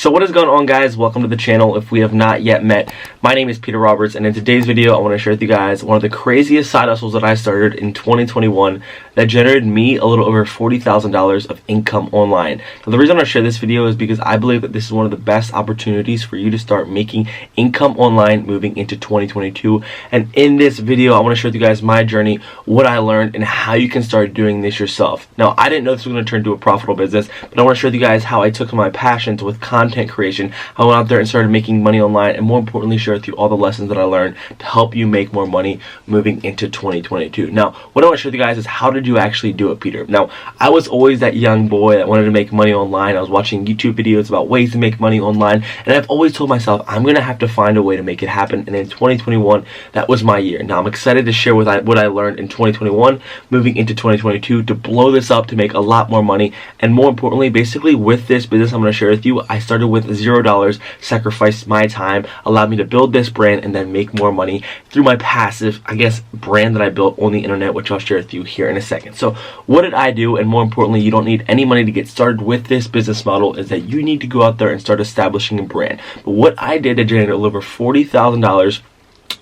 So what is going on, guys? Welcome to the channel. If we have not yet met, my name is Peter Roberts, and in today's video I want to share with you guys one of the craziest side hustles that I started in 2021 that generated me a little over $40,000 of income online. Now, the reason I want to share this video is because I believe that this is one of the best opportunities for you to start making income online moving into 2022. And in this video I want to share with you guys my journey, what I learned, and how you can start doing this yourself. Now, I didn't know this was going to turn into a profitable business, but I want to share with you guys how I took my passions with content creation. I went out there and started making money online, and more importantly, share with you all the lessons that I learned to help you make more money moving into 2022. Now, what I want to share with you guys is how did you actually do it, Peter? Now, I was always that young boy that wanted to make money online. I was watching YouTube videos about ways to make money online, and I've always told myself I'm going to have to find a way to make it happen, and in 2021, that was my year. Now, I'm excited to share what I learned in 2021 moving into 2022 to blow this up, to make a lot more money, and more importantly, basically with this business I'm going to share with you, I started with $0, sacrificed my time, allowed me to build this brand and then make more money through my passive, brand that I built on the internet, which I'll share with you here in a second. So what did I do? And more importantly, you don't need any money to get started with this business model, is that you need to go out there and start establishing a brand. But what I did to generate a little over $40,000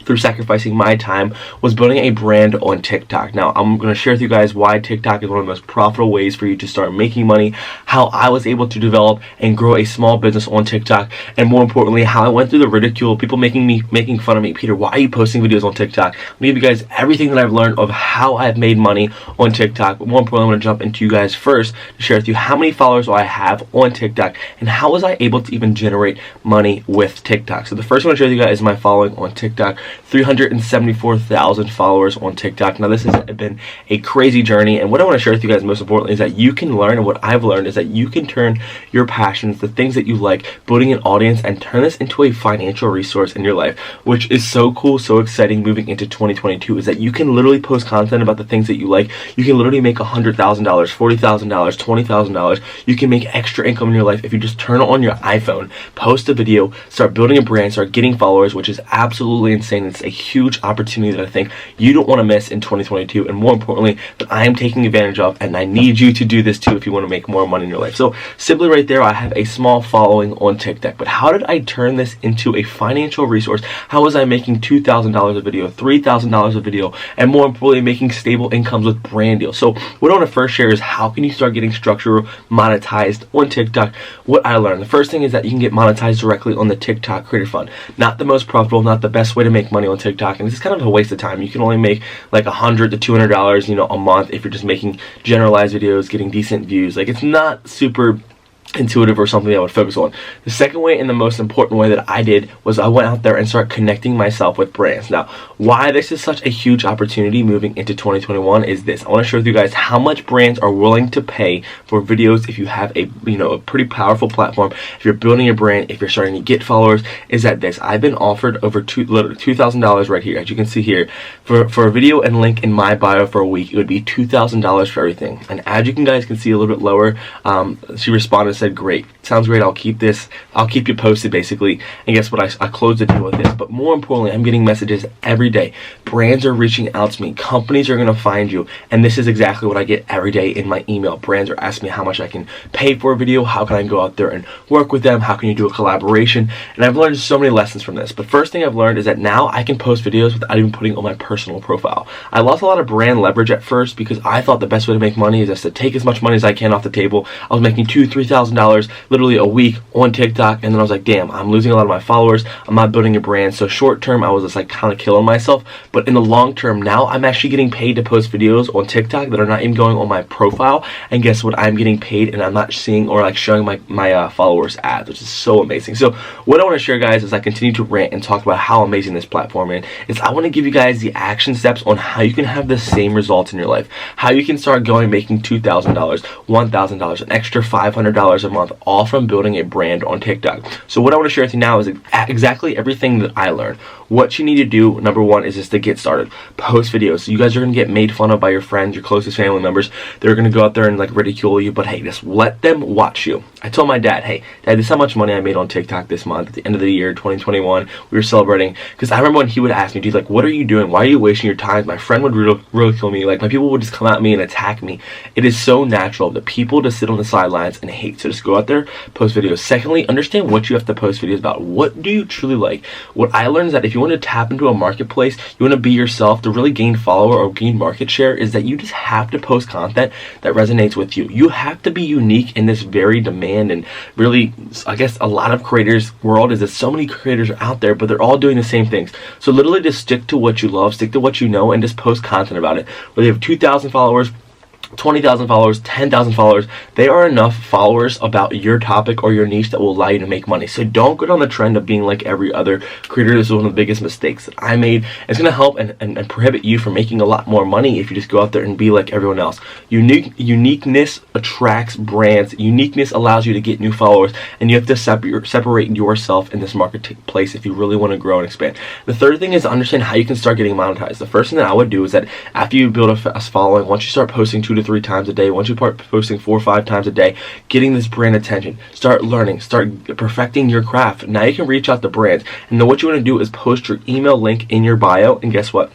through sacrificing my time was building a brand on TikTok. Now, I'm going to share with you guys why TikTok is one of the most profitable ways for you to start making money, how I was able to develop and grow a small business on TikTok, and more importantly, how I went through the ridicule, people making fun of me. Peter, why are you posting videos on TikTok? I'm going to give you guys everything that I've learned of how I've made money on TikTok. But more importantly, I'm going to jump into you guys first to share with you how many followers do I have on TikTok and how was I able to even generate money with TikTok. So the first one I'm going to share with you guys is my following on TikTok. 374,000 followers on TikTok. Now, this has been a crazy journey, and what I want to share with you guys most importantly is that you can learn, and what I've learned is that you can turn your passions, the things that you like, building an audience, and turn this into a financial resource in your life, which is so cool, so exciting moving into 2022, is that you can literally post content about the things that you like. You can literally make $100,000, $40,000, $20,000. You can make extra income in your life if you just turn on your iPhone, post a video, start building a brand, start getting followers, which is absolutely insane. It's a huge opportunity that I think you don't want to miss in 2022, and more importantly, that I am taking advantage of, and I need you to do this too if you want to make more money in your life. So simply right there, I have a small following on TikTok, but how did I turn this into a financial resource? How was I making $2,000 a video, $3,000 a video, and more importantly, making stable incomes with brand deals? So what I want to first share is how can you start getting structural monetized on TikTok. What I learned, the first thing is that you can get monetized directly on the TikTok Creator Fund. Not the most profitable, not the best way to make money on TikTok, and this is kind of a waste of time. You can only make like $100 to $200, a month if you're just making generalized videos, getting decent views. Like, it's not super intuitive or something I would focus on. The second way, and the most important way that I did, was I went out there and started connecting myself with brands. Now, why this is such a huge opportunity moving into 2021 is this. I want to share with you guys how much brands are willing to pay for videos if you have a a pretty powerful platform. If you're building a brand, if you're starting to get followers, is that this. I've been offered over $2,000 right here, as you can see here, for a video and link in my bio for a week. It would be $2,000 for everything. And as you guys can see a little bit lower, she responded and said, "Great, sounds great, I'll keep this, I'll keep you posted," basically. And guess what, I closed the deal with this. But more importantly, I'm getting messages every day. Brands are reaching out to me, companies are going to find you, and this is exactly what I get every day in my email. Brands are asking me how much I can pay for a video, how can I go out there and work with them, how can you do a collaboration, and I've learned so many lessons from this. But first thing I've learned is that now I can post videos without even putting on my personal profile. I lost a lot of brand leverage at first because I thought the best way to make money is just to take as much money as I can off the table. I was making $2,000, $3,000 literally a week on TikTok, and then I was like, damn, I'm losing a lot of my followers, I'm not building a brand. So short term, I was just like kind of killing myself, but in the long term, now I'm actually getting paid to post videos on TikTok that are not even going on my profile, and guess what, I'm getting paid and I'm not seeing or like showing my followers ads, which is so amazing. So what I want to share, guys, as I continue to rant and talk about how amazing this platform is I want to give you guys the action steps on how you can have the same results in your life, how you can start going making $2,000, $1,000, an extra $500 a month, all from building a brand on TikTok. So what I want to share with you now is exactly everything that I learned. What you need to do, number one, is just to get started. Post videos. So you guys are going to get made fun of by your friends, your closest family members. They're going to go out there and like ridicule you, but hey, just let them watch you. I told my dad, hey, Dad, this is how much money I made on TikTok this month. At the end of the year, 2021, we were celebrating. Because I remember when he would ask me, dude, like, what are you doing? Why are you wasting your time? My friend would ridicule me. Like, my people would just come at me and attack me. It is so natural that people just sit on the sidelines and hate So just go out there, post videos. Secondly, understand what you have to post videos about. What do you truly like? What I learned is that if you want to tap into a marketplace, you want to be yourself, to really gain follower or gain market share, is that you just have to post content that resonates with you. You have to be unique in this very demand and really, I guess, a lot of creators world is that so many creators are out there, but they're all doing the same things. So literally just stick to what you love, stick to what you know, and just post content about it. Whether you have 2,000 followers, 20,000 followers, 10,000 followers, they are enough followers about your topic or your niche that will allow you to make money. So don't go down the trend of being like every other creator. This is one of the biggest mistakes that I made. It's going to help and prohibit you from making a lot more money if you just go out there and be like everyone else. Uniqueness attracts brands. Uniqueness allows you to get new followers, and you have to separate yourself in this marketplace if you really want to grow and expand. The third thing is to understand how you can start getting monetized. The first thing that I would do is that after you build a fast following, once you start posting 2 to 3 times a day, once you start posting 4 or 5 times a day, getting this brand attention, start learning, start perfecting your craft. Now you can reach out to brands, and then what you want to do is post your email link in your bio, and guess what?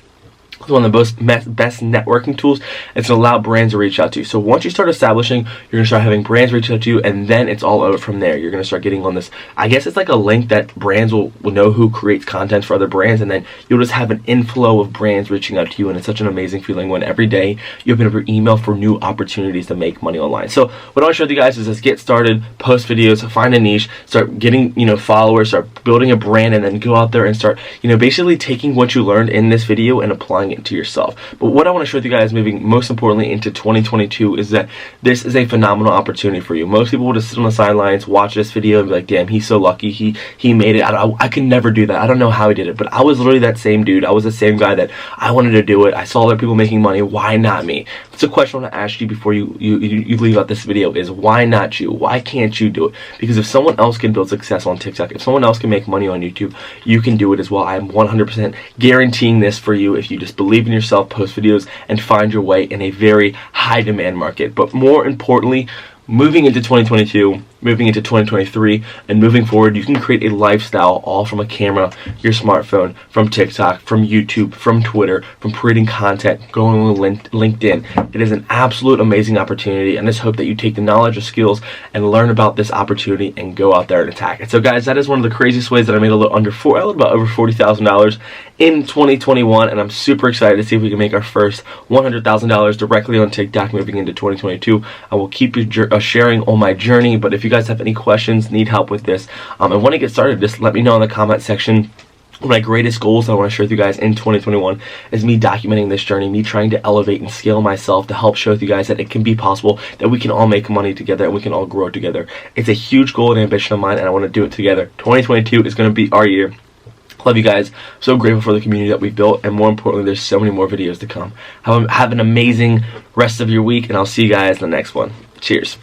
It's one of the best networking tools. It's going to allow brands to reach out to you. So once you start establishing, you're going to start having brands reach out to you, and then it's all over from there. You're going to start getting on this, I guess it's like a link that brands will know who creates content for other brands, and then you'll just have an inflow of brands reaching out to you, and it's such an amazing feeling when every day you open up your email for new opportunities to make money online. So what I want to show you guys is just get started, post videos, find a niche, start getting, followers, start building a brand, and then go out there and start, basically taking what you learned in this video and applying it to yourself. But what I want to show you guys moving most importantly into 2022 is that this is a phenomenal opportunity for you. Most people will just sit on the sidelines, watch this video and be like, damn, he's so lucky, he made it. I could never do that. I don't know how he did it, but I was literally that same dude. I was the same guy that I wanted to do it. I saw other people making money. Why not me? It's a question I want to ask you before you leave out this video is, why not you? Why can't you do it? Because if someone else can build success on TikTok, if someone else can make money on YouTube, you can do it as well. I am 100% guaranteeing this for you if you just believe in yourself, post videos, and find your way in a very high demand market. But more importantly, moving into 2022, moving into 2023, and moving forward, you can create a lifestyle all from a camera, your smartphone, from TikTok, from YouTube, from Twitter, from creating content, going on LinkedIn. It is an absolute amazing opportunity, and I just hope that you take the knowledge or skills and learn about this opportunity and go out there and attack it. So guys, that is one of the craziest ways that I made about over $40,000 in 2021, and I'm super excited to see if we can make our first $100,000 directly on TikTok moving into 2022. I will keep you sharing on my journey, but if you guys have any questions, need help with this, and want to get started, just let me know in the comment section. One of my greatest goals I want to share with you guys in 2021 is me documenting this journey, me trying to elevate and scale myself to help show with you guys that it can be possible, that we can all make money together and we can all grow together. It's a huge goal and ambition of mine, and I want to do it together. 2022 is going to be our year. Love you guys. So grateful for the community that we've built, and more importantly, there's so many more videos to come. Have an amazing rest of your week, and I'll see you guys in the next one. Cheers.